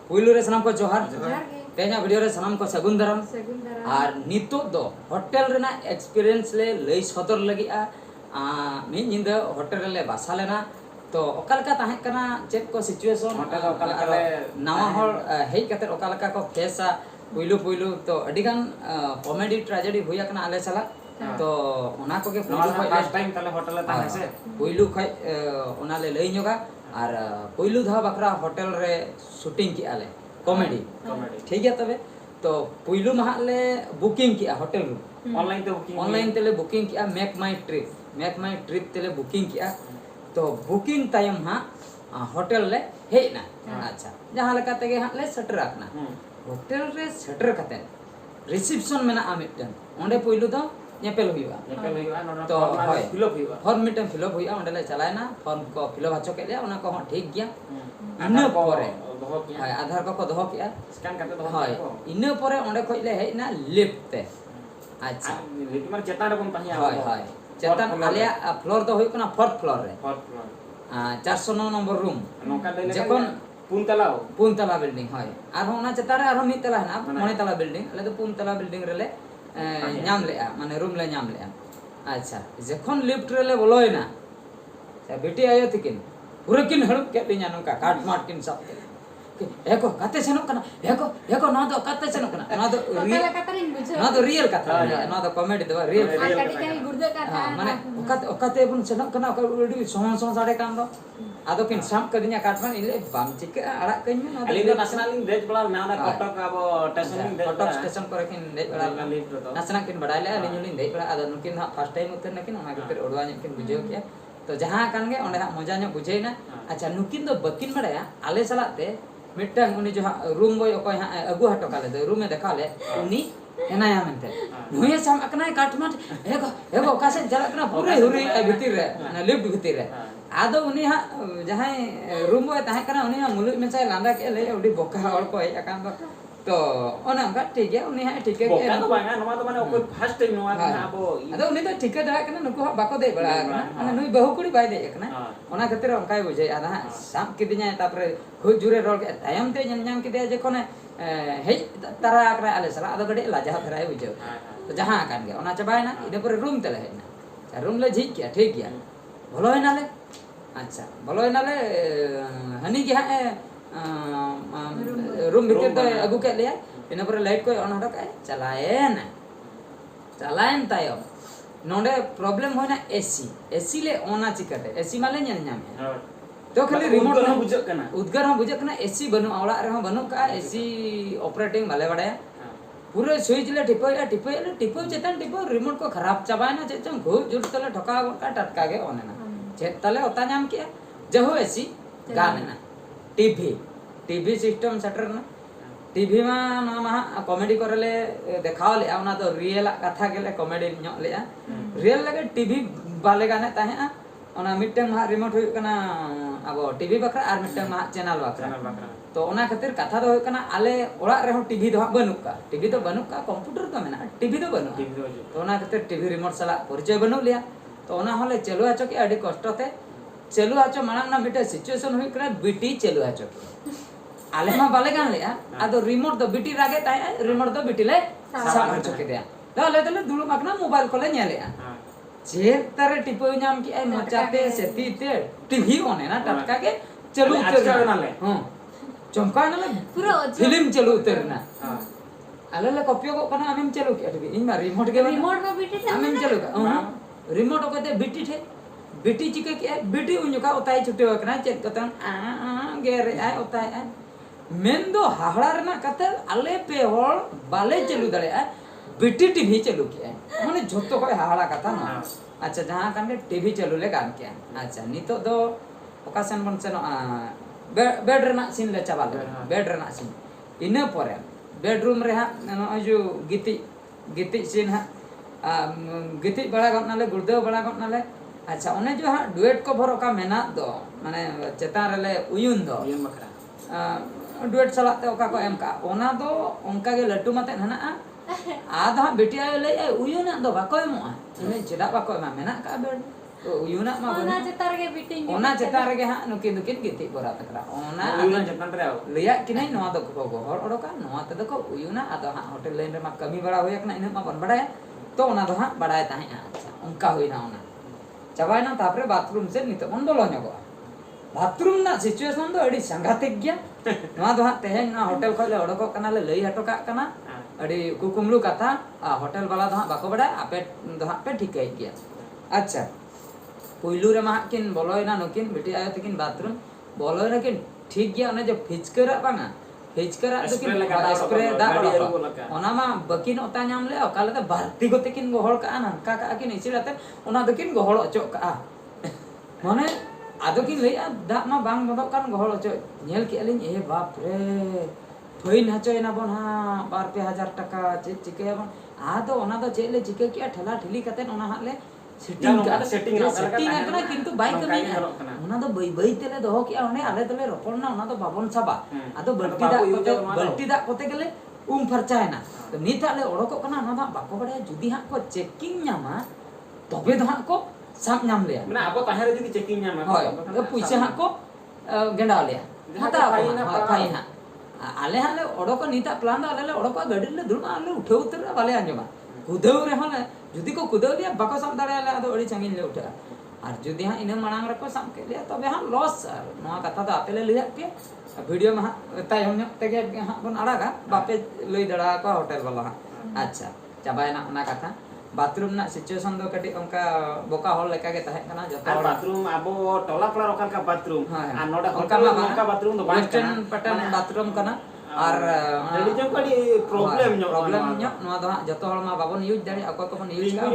पुइलू रे सनाम को जोहार जोहार गे तेना वीडियो रे सनाम को सगुन दाराम और नितो दो होटल रेना एक्सपीरियंस ले लई सदर लगी आ मी निंदा होटल रे बासा लेना तो ओकालका ताहे कना चेक को सिचुएशन होटल ओकालका ले नवा हर हेई कते ओकालका को फेसा पुइलू पुइलू तो अडिगान कॉमेडी ट्रेजेडी हुया कना आले सला तो ओना को के पुइलू खय फर्स्ट टाइम तले होटल ले ताहे से पुइलू खय ओना ले लई जोगा और पुइलू धा बकरा होटल रे शूटिंग की आले कॉमेडी ठीक है तबे तो पुइलू महा ले बुकिंग किया होटल रूम ऑनलाइन तेले बुकिंग किया मेक माय ट्रिप तेले बुकिंग किया तो बुकिंग टाइम हां होटल ले हेना अच्छा जहां लका तेगे हां ले सेटर आकना होटल रे सेटर कते रिसेप्शन मेना आमिटन ओंडे पुइलू दो नेपेल हुआ तो फॉर्म मिटन फिलअप हुआ ओंडे ले चलायना फॉर्म को फिलअप हचो के लिया ओना को ठीक गया इन्ने परे हाय आधार को दहो किया स्कैन करते दहो हाय इन्ने परे ओंडे खय ले हेना लिफ्ट ते अच्छा लिफ्ट माने चेतान रे कोन ताहिया हाय हाय चेतान आलिया फ्लोर दो होय कना फोर्थ फ्लोर रे 409 नंबर रूम नोका ले जकोन पुन तला बिल्डिंग हाय आरो ओना चेतान रे आरो मित तला हना मोने तला बिल्डिंग ले तो पुन तला बिल्डिंग रे ले नाम ले माने रूम ले नाम ले अच्छा जखन लिफ्ट रे ले बोलोयना बेटी आयो थिकिन पूरा किन हड़प के दिया नोका काट माट किन सब एको कते सेनो कना एको ना तो कते सेनो कना ना तो रियल कथा ना तो कॉमेडी दो रियल माने ओकते बन सेनो कना ओडी सोन साडे कान दो आदो किन साम कदिया काटमान इले बाम चिके आड़ा कइन ना अली दो नेशनल लिंक देज बड़ा ना कटक अब स्टेशन लिंक देज कटक स्टेशन पर किन देज बड़ा नेशनल किन बड़ाय ले अली लिंक देज बड़ा आदो नुकिन फर्स्ट टाइम उतर नकिन ओना के ओडवा किन बुझो किया तो जहां कान गे ओंडे मजा न बुझेना अच्छा नुकिन दो बकिन बड़ाया आले सलाते मिटन उनी जो रूम बॉय ओको अगु हटो काले दो रूम में देखा ले उनी एनाया मेनते नुये साम अकना काटमाट एगो कासे जलकना पूरे हुरी भीतर रे ना लिफ्ट भीतर रे आदो उनी हा जहां रूम बॉय ताहे कना उनी हा मुलुक में चाय लांदा के ले ओडी बोका और को हे अकान तो ओना का ठीक है उनी हा ठीक है बोका तो बांगा नोमा तो माने ओको फर्स्ट टाइम नोमा आबो आदो उनी तो ठीक है दा कना नुको बाको दे बड़ा कना माने नुई बहु कुड़ी बाय दे कना ओना खातिर onkai बुझे आदा साम किदिnya तापरे खुद जुरे रोल के तायम ते nyam किदे जे कोने हे तारा akra ale sala ado gede la jaha ferai बुझे तो जहां कान गे ओना चबाय ना इने पर रूम तले है ना रूम ले झिक किया ठीक गया बोलो है नाले अच्छा बोलो है नाले हनी के रूम भीतर तो अगु के लिया इने पर लाइट को ऑन हटो के चलायन तायो नोडे प्रॉब्लम होना एसी ले ओना चिकते एसी माले ñan ñame तो खाली रिमोट ना बुझक कना उद्गार हो बुझक कना एसी बनु औला रे हो बनु का एसी ऑपरेटिंग वाले बड़े पूरे स्विच ले टिपो चेतन टिपो रिमोट को खराब चाबाय ना चेचन खूब जुट तले ठका का टटका गे ओने ना चेत तले ओता नाम के जहो एसी गाने ना टीवी सिस्टम सेटर ना टीवी मा ना कॉमेडी करले देखाव ले ओना तो रियल कथा गेले कॉमेडी न्यो ले रियल लगे टीवी बाले गाने ताहे ओना मिटन मा रिमोट हुई कना अब टीवी बखरा आर मिटन मा चैनल बखरा तो ओना खातिर कथा दो हुई कना आले ओड़ा रे हो टीवी दो बनुका टीवी तो बनुका कंप्यूटर तो मेना टीवी तो बनु तो ओना खातिर टीवी रिमोट सला परिचय बनु लिया तो ओना होले चलो आचो के अडी कष्टते चलो आचो मांग ना मिटे सिचुएशन हुई कना बीटी चलो आचो आले मा बाले गान ले आदो रिमोट दो बीटी रागे ताय रिमोट दो बीटी ले साब आचो के दिया तो ले दुलु माकना मोबाइल को ले नेले चेर तारे टिपो नाम की आई मचाते सेतीते टीवी ओने ना टटका के चलो उतर ना ले हां चमका ना ले पूरा फिल्म चलो उतर ना आले ले कॉपी को कना आमिम चलो के टीवी इन मा रिमोट के रिमोट में बीटी थे आमिम चलो हां रिमोट को ते बीटी थे बीटी चिके के बीटी उनका उताई छुटे होकना चेक कतन गेरे आय उताई आय मेन दो हाहड़ा रे ना कते आले पे होल बाले चलू दले बीटी टीवी चलू के माने झोतो को हाहड़ा कथा ना अच्छा जहां कान के टीवी चलू ले गान के अच्छा नितो दो ओकासन बन सेनो बेड रे ना सीन ले चाबा बेड रे ना सीन इने परे बेडरूम रे हा जो गिति सीन हा गिति बड़ा गन नाले गुड़देव बड़ा गन नाले अच्छा ओने जो हा डुएट को भरो का मेना दो माने चेतान रे ले उयुन दो बखरा डुएट चलाते ओका को एम का ओना दो उनका के लट्टू मते हना आधा बेटिया ले उयुन दो बाको एमो इने चेदा बाको एमा मेना का bed uyuna ma Ona cetar ge biting. ona cetar rege ha nukin giti bora takra ona uyuna cetan re liya kinai noa do ko gohor odoka noa te do ko uyuna ado ha hotel lain re ma kami bada hoyak na ina ma ban badaya to ona do ha badai tahe acha onka hoina ona chabai na tapre bathroom se nito mon bolo nyogo bathroom na situation do adi sangatik gya noa do ha tehen na hotel khole odoko kana le lei hatoka kana adi kukumlu katha hotel bala do ha bako bada ape do ha pe thikai gya acha पुइलू रे मा किन बोलोयना नकिन बेटी आयो तकिन bathroom बोलोयना किन ठीक गया ने जो फिचकरा बांगा फिचकरा तो किन स्प्रे दा ओना मा बकिन ओता नाम ले ओकाले त भारती को तकिन गोहळ का ना का किन इसिराते ओना दकिन गोहळ अचो का माने आदो किन ले दा मा बांग बदो कान गोहळ अचो नेल के अलिन ए बाप रे फइन हचोयना बन हा 2-3,000 टाका चे चिके बन आदो ओना दो चेले चिके किया ठेला ठेली कते ओना हाले setting na kintu baik kami ona do bai tele doho ki one ale tele ropon na ona do babon saba ado balti da kote gele farchai na to nit ale odoko kana ona da bako bade judi ha ko checking nyama tobe do ha ko sab nyam le mane abo tahere judi checking nyama hoy puisa ha ko genda le hata fain ha ale hale odoko nita plan da ale odoko gadi le duna ale uthe utre bale anjoma kudew re hale जुदी को कुदो दिया बको सब दाड़े आले आदो OD चंगिन ले उठा और जुदी हां इने मणांग रको साम के लिया तबे हां लॉस नोआ कथा तो आपेले लिया पे वीडियो में हां तायम न तेगे हां बन आड़ागा बापे लई दड़ा को होटल वाला अच्छा चाबाय ना ना कथा बाथरूम ना सिचुएशन दो कटी उनका बोका हॉल लेका के तहे कना जतो बाथरूम आबो टोला पड़ा रखल का बाथरूम आ नोडा उनका बाथरूम दो वेस्टर्न पैटर्न बाथरूम कना और रेडी जो कड़ी प्रॉब्लम नो दो जतो हल मा बाबन यूज दाड़ी अको को बन यूज का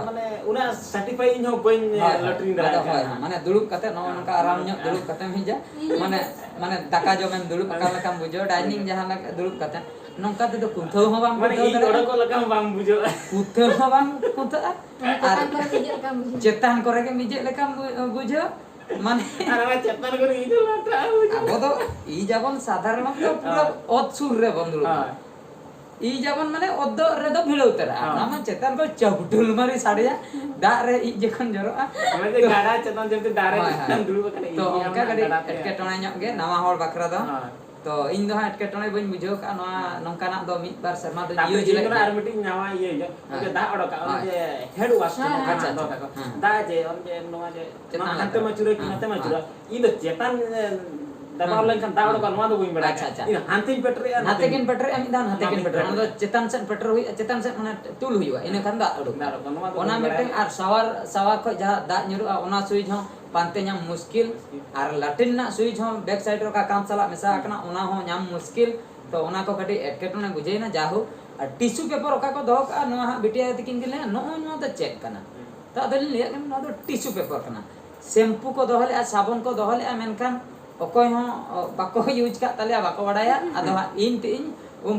माने उना सर्टिफाई नो बन लैट्रिन दाड़ा माने दुलुप कते नो उनका आराम नो दुलुप कते हिजा माने दाका जो में दुलुप अका लका बुझो डाइनिंग जहां लका दुलुप कते नोंका ते कुंथो हो बांग माने ई ओडो को लका बांग बुझो कुंथो हो बांग कुंथो चेतान करे के मिजे लका बुझो माने अरे चेतन करे ई जो लाटा अब तो ई जबन साधारण तो पूरा ओतसुर रे बंदुल ई जबन माने ओदो रे दो भिलो उतरा नाम चेतन को चबटुल मारी साड़िया दा रे ई जखन जरो माने गाडा चेतन जते दारे दुलु बकने तो ओनका गडी एटके टोना न्यो गे नवा हॉल बकरा दो तो इन दो एटके टोना बइन बुझो का नवा नोंकाना दो मिट बार शर्मा दो यूज ले आर मीटिंग नवा ये जो दा ओडो का जे हेड वाश अच्छा दा जे on je नवा जे हते मचुरे की हते मचुरा ई दो चेतन दबाव लेकिन दा ओडो का नवा दो बइन बड़ा अच्छा इन हांतिन पेट्रे हातेकिन पेट्रे अमी दान हातेकिन पेट्रे ओन दो चेतन सेन पेट्रे हुई चेतन सेन माने तुल हुईवा इने खान दा ओडो ओना मिटे आर सावर को जहा दा न्युरु ओना स्विच हो पानते ᱧᱟᱢ मुश्किल और लैट्रिन ना स्विच हो बैक साइड रो का काम चला मेसा कना ओना हो ᱧᱟᱢ मुश्किल तो ओना को कटी एटकेटने बुझेना जाहु और टिश्यू पेपर ओका को दो का नो हा बिटिया तकिन गेले नो नो तो चेक कना तो अदल लिया के नो तो टिश्यू पेपर कना शैम्पू को दोहले आ साबुन को दोहले आ मेनकान ओकोय हो बाको यूज का तले बाको बडाया अदो इन तिन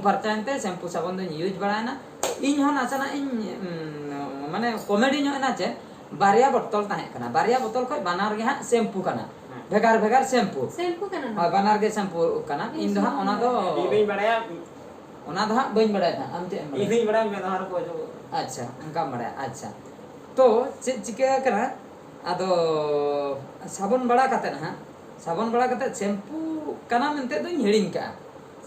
फरचानते शैम्पू साबुन दो यूज बडायना इन हो नासना इन माने कॉमेडी नो ना चे बारिया बोतल ताहे कना बारिया बोतल खय बानार गे हा शैम्पू कना भेगार शैम्पू कना हां बानार गे शैम्पू कना इन दो ओना दो बइन बडाया ओना दो बइन बडाया था हम ते बइन बडाया में दहार को जो अच्छा उनका बडाया अच्छा तो चिके कना आदो साबुन बड़ा कते ना साबुन बड़ा कते शैम्पू कना मेनते दो हिडिन का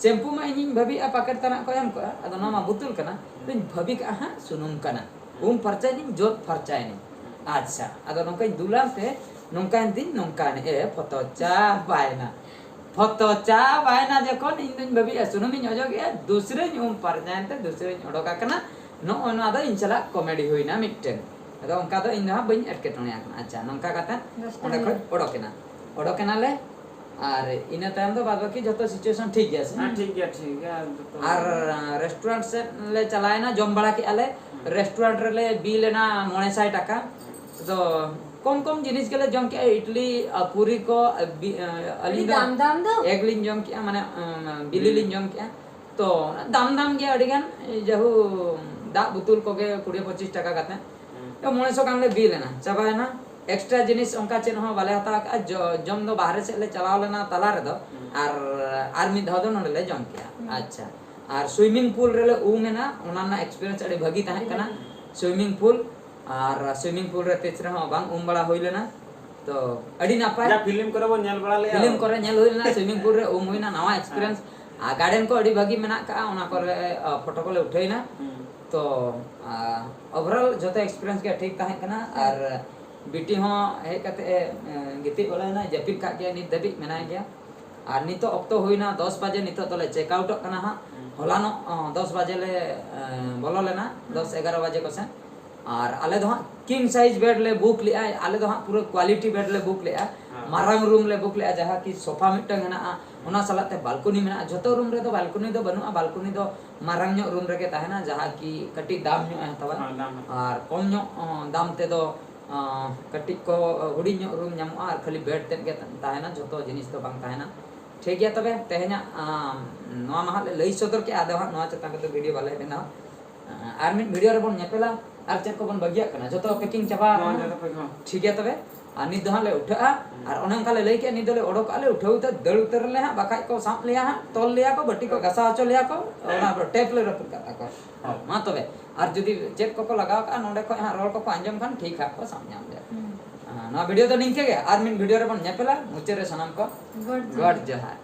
शैम्पू मा इन भाबी आ पैकेट तना को एम को आदो ना मा बुतुल कना तो भाबी का हा सुनुम कना फरचाई दिन जोत फरचाई नि अच्छा अगर नौका दुलाम पे नौका दिन नौका ने ए फोटो चा बायना जखन इन दिन भाभी सुनमी नजो गया दूसरे नुम पर जानते दूसरे ओडोका कना नो ओना द इंचला कॉमेडी होइना मिटन अदो उनका दो इन बइन एटकेटने अच्छा नौका कता ओडे खय ओडोकेना ले और इना टाइम तो बाद बाकी जतो सिचुएशन ठीक गया हां ठीक गया और रेस्टोरेंट से ले चलायना जम बड़ा के आले रेस्टोरेंट रे ले बिल ना 900 टाका तो कम जिनिस के ले जम के इडली पूरी को अली दाम दो एक लिन जम के माने बिली लिन जम के तो दाम के अडिगान जहु दा बुतुल को के 20-25 टाका काते तो 900 कान ले बिल ना चाबा ना एक्स्ट्रा जिनिस उनका चेन हो वाले हता का जम दो बाहर से ले चलाव लेना तला रे दो और मी धो दो न ले जम के अच्छा और स्विमिंग पूल रे ले उ में ना ओना ना एक्सपीरियंस अड़ी भगी ताहे कना स्विमिंग पूल और स्विमिंग पूल रे तेच रहो बांग बड़ा हुई लेना तो अड़ी नापाय जा फिल्म करे बो नेल बड़ा ले फिल्म करे नेल हुई लेना स्विमिंग पूल रे हुई ना नवा एक्सपीरियंस आ गार्डन को अड़ी भागी मेना का ओना करे फोटो को ले उठाई ना तो ओवरऑल जो एक्सपीरियंस के ठीक ताहे कना और बीटी हो हे कते गिति बोले ना जपित का के नित दबी मेना गया और नितो ऑक्टो हुईना 10 बजे नितो तले चेक आउट कना हा हलानो 10 बजे ले बोलो लेना 10-11 बजे को से और आले दो किंग साइज बेड ले बुक ले आले दो पूरा क्वालिटी बेड ले बुक ले मारांग रूम ले बुक ले जहां की सोफा मिटंग हेना ओना सलाते बालकनी में जतो रूम रे तो बालकनी दो बनुआ बालकनी दो मारांग नो रूम रे के ताहेना जहां की कटी दाम नो हतवा और कम नो दाम ते दो कटी को हुडी नो रूम ᱧᱟᱢᱚᱜᱼᱟ और खाली बेड तेन के ताहेना जतो जिनिस तो बांग ताहेना ठीक गया तबे तेहेना नोआ माहा ले लई सदर के आदे हा नोआ चता के वीडियो वाले बेना आर मिन वीडियो रे बोन नेपेला आर चेक को बन बगिया कना जतो पैकिंग चाबा ठीक गया तबे आ निद हा ले उठा और ओने का ले लई के निद ले ओडोक आले उठाउ त दड़ उतर ले हा बाकाय को साप लिया हा तोल लिया को बटी को घसा चो लिया को ओना पर टेप ले रपुर का को मा तबे और जदी चेक को लगाव का नोडे को हा रोल को अंजम खान ठीक है को सामने दे ना वीडियो तो निंके गे आर मिन वीडियो रे बन नेपेला मुचे रे सनम को गॉड जहार